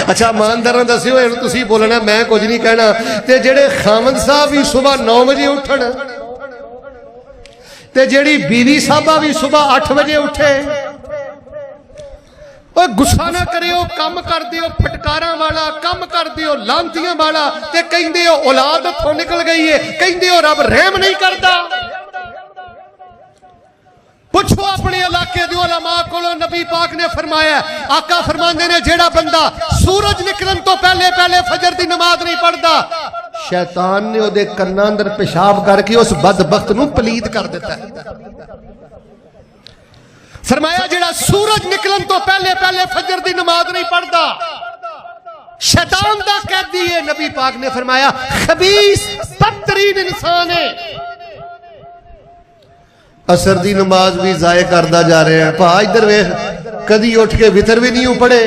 अच्छा ईमानदार दस्यो तुसी बोलना, मैं कुछ नहीं कहना। ते जेड़े खामद साहब भी सुबह 9 बजे उठन ते जेड़ी बीवी साहबा भी सुबह 8 बजे उठे, गुस्सा ना करियो, कम कर दियो फटकारा वाला, कम कर दियो लांतियां वाला, ते कहंदे हो औलाद तो निकल गई है, कहंदे हो रब रहम नहीं करता। पुछो अपने इलाके दे उलमा कोलों, नबी पाक ने फरमाया, आका फरमांदे ने जेड़ा बंदा सूरज निकलन तो पहले पहले फजर दी नमाज नहीं पढ़ता, शैतान ने उहदे कन्नां अंदर पेशाब करके उस बदबख्त नूं पलीत कर दिता है। फरमाया जेड़ा सूरज निकलन तो पहले पहले फजर दी नमाज नहीं पढ़ता, शैतान दा कैदी है। नबी पाक ने फरमाया खबीस बदतरीन इंसान है। असर दी नमाज भी जाये करदा जा रहे हैं। भा इधर वेख, कदी उठ के वितर भी नहीं पढ़े।